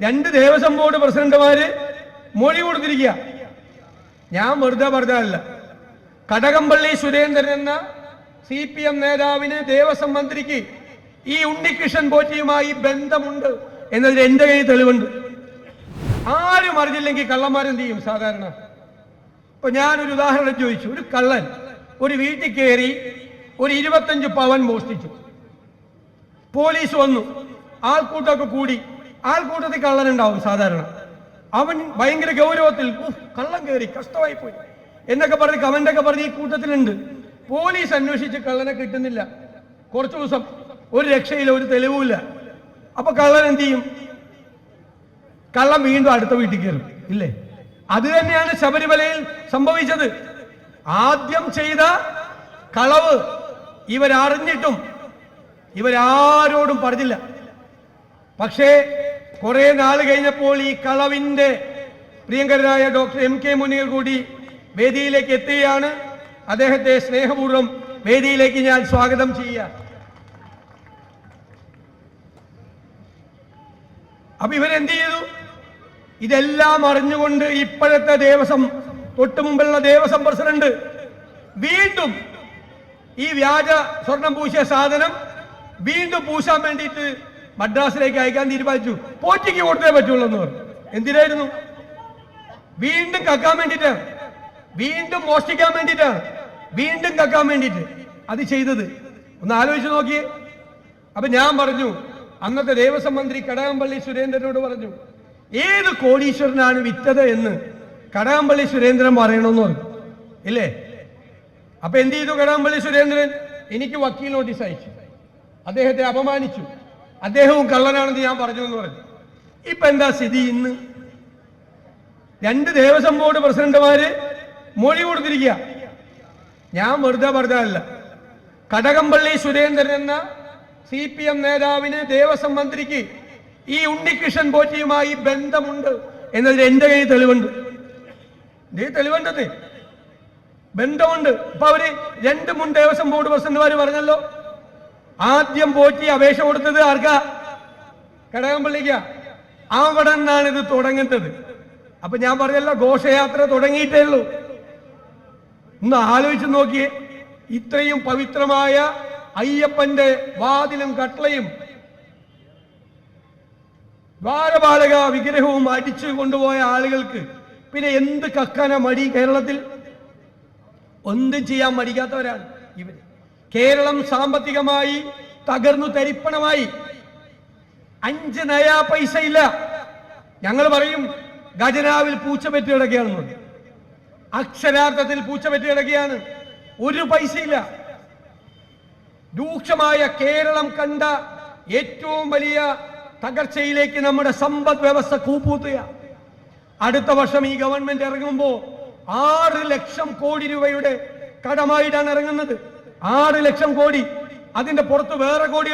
2 Devaswom board പ്രസിഡന്റുമാര് മൊഴി കൊടുത്തിരിക്കുക. ഞാൻ വെറുതെ പറഞ്ഞതല്ല. കടകംപള്ളി സുരേന്ദ്രൻ എന്ന CPM നേതാവിന് ദേവസ്വം മന്ത്രിക്ക് ഈ ഉണ്ണികൃഷ്ണൻ പോറ്റിയുമായി ബന്ധമുണ്ട് എന്നതിൽ എന്റെ കയ്യിൽ തെളിവുണ്ട്. ആരും അറിഞ്ഞില്ലെങ്കിൽ കള്ളന്മാരെന്ത് ചെയ്യും? സാധാരണ ഇപ്പൊ ഞാനൊരു ഉദാഹരണം ചോദിച്ചു. ഒരു കള്ളൻ ഒരു വീട്ടിൽ കയറി ഒരു 25 പവൻ മോഷ്ടിച്ചു. പോലീസ് വന്നു, ആൾക്കൂട്ടമൊക്കെ കൂടി. ആൾക്കൂട്ടത്തിൽ കള്ളനുണ്ടാവും സാധാരണ. അവൻ ഭയങ്കര ഗൗരവത്തിൽ കള്ളൻ കയറി, കഷ്ടമായി പോയി എന്നൊക്കെ പറഞ്ഞ് കമന്റൊക്കെ പറഞ്ഞ് ഈ കൂട്ടത്തിലുണ്ട്. പോലീസ് അന്വേഷിച്ച് കള്ളനെ കിട്ടുന്നില്ല. കുറച്ചു ദിവസം ഒരു രക്ഷയില്ല, ഒരു തെളിവുമില്ല. അപ്പൊ കള്ളൻ എന്ത് ചെയ്യും? കള്ളൻ വീണ്ടും അടുത്ത വീട്ടിൽ കയറും, ഇല്ലേ? അത് തന്നെയാണ് ശബരിമലയിൽ സംഭവിച്ചത്. ആദ്യം ചെയ്ത കളവ് ഇവരറിഞ്ഞിട്ടും ഇവരാരോടും പറഞ്ഞില്ല. പക്ഷേ കുറെ നാൾ കഴിഞ്ഞപ്പോൾ ഈ കളവിന്റെ പ്രിയങ്കരനായ ഡോക്ടർ MK മുനീർ കൂടി വേദിയിലേക്ക് എത്തുകയാണ്. അദ്ദേഹത്തെ സ്നേഹപൂർവ്വം വേദിയിലേക്ക് ഞാൻ സ്വാഗതം ചെയ്യുക. അപ്പൊ ഇവരെന്ത് ചെയ്തു? ഇതെല്ലാം അറിഞ്ഞുകൊണ്ട് ഇപ്പോഴത്തെ ദേവസ്വം, തൊട്ടു മുമ്പുള്ള ദേവസ്വം പ്രസിഡന്റ് വീണ്ടും ഈ വ്യാജ സ്വർണം പൂശിയ സാധനം വീണ്ടും പൂശാൻ വേണ്ടിയിട്ട് മദ്രാസിലേക്ക് അയക്കാൻ തീരുമാനിച്ചു. പോറ്റിക്ക് കൊടുത്തേ പറ്റുള്ളൂ എന്ന് പറഞ്ഞു. എന്തിനായിരുന്നു? വീണ്ടും കക്കാൻ വേണ്ടിയിട്ടാണ്, വീണ്ടും മോഷ്ടിക്കാൻ വേണ്ടിയിട്ടാണ്, വീണ്ടും കക്കാൻ വേണ്ടിയിട്ട് അത് ചെയ്തത്. ഒന്ന് ആലോചിച്ച് നോക്കിയേ. അപ്പൊ ഞാൻ പറഞ്ഞു, അന്നത്തെ ദേവസ്വം മന്ത്രി കടകംപള്ളി സുരേന്ദ്രനോട് പറഞ്ഞു, ഏത് കോടീശ്വരനാണ് വിറ്റത് എന്ന് കടകംപള്ളി സുരേന്ദ്രൻ പറയണമെന്ന് പറഞ്ഞു, ഇല്ലേ? അപ്പൊ എന്ത് ചെയ്തു കടകംപള്ളി സുരേന്ദ്രൻ? എനിക്ക് വക്കീൽ നോട്ടീസ് അയച്ചു, അദ്ദേഹത്തെ അപമാനിച്ചു, അദ്ദേഹവും കള്ളനാണെന്ന് ഞാൻ പറഞ്ഞു എന്ന് പറഞ്ഞു. ഇപ്പൊ എന്താ സ്ഥിതി? ഇന്ന് 2 ദേവസ്വം ബോർഡ് പ്രസിഡന്റുമാര് മൊഴി കൊടുത്തിരിക്കുക. ഞാൻ വെറുതെ പറഞ്ഞതല്ല. കടകംപള്ളി സുരേന്ദ്രൻ എന്ന CPM നേതാവിന് ദേവസ്വം മന്ത്രിക്ക് ഈ ഉണ്ണികൃഷ്ണൻ പോറ്റിയുമായി ബന്ധമുണ്ട് എന്നതിൽ എന്റെ കയ്യിൽ തെളിവുണ്ട്. തെളിവുണ്ടത്, ബന്ധമുണ്ട്. ഇപ്പൊ അവര് 2 മുൻ ദേവസ്വം ബോർഡ് പ്രസിഡന്റുമാര് പറഞ്ഞല്ലോ, ആദ്യം പോറ്റി അപേക്ഷ കൊടുത്തത് ആർക്കാ? കടകംപള്ളിക്ക. അവിടെ നിന്നാണ് ഇത് തുടങ്ങുന്നത്. അപ്പൊ ഞാൻ പറഞ്ഞല്ലോ, ഘോഷയാത്ര തുടങ്ങിയിട്ടേ ഉള്ളൂ. ഒന്ന് ആലോചിച്ച് നോക്കിയേ. ഇത്രയും പവിത്രമായ അയ്യപ്പന്റെ വാതിലും കട്ടളയും ദ്വാരപാലക വിഗ്രഹവും അടിച്ചു കൊണ്ടുപോയ ആളുകൾക്ക് പിന്നെ എന്ത് കക്കാന മടി? കേരളത്തിൽ ഒന്നും ചെയ്യാൻ മടിക്കാത്തവരാണ് ഇവര്. കേരളം സാമ്പത്തികമായി തകർന്നു തരിപ്പണമായി. 5 നയാ പൈസ ഇല്ല. ഞങ്ങൾ പറയും ഖജനാവിൽ പൂച്ച പെറ്റി കിടക്കുകയാണെന്ന്. അക്ഷരാർത്ഥത്തിൽ പൂച്ച പെറ്റി കിടക്കുകയാണ്. ഒരു പൈസയില്ല. രൂക്ഷമായ കേരളം കണ്ട ഏറ്റവും വലിയ തകർച്ചയിലേക്ക് നമ്മുടെ സമ്പദ് വ്യവസ്ഥ കൂപ്പൂത്തുക. അടുത്ത വർഷം ഈ ഗവൺമെന്റ് ഇറങ്ങുമ്പോൾ 6 ലക്ഷം കോടി രൂപയുടെ കടമായിട്ടാണ് ഇറങ്ങുന്നത്. 6 ലക്ഷം കോടി. അതിന്റെ പുറത്ത് വേറെ കോടികൾ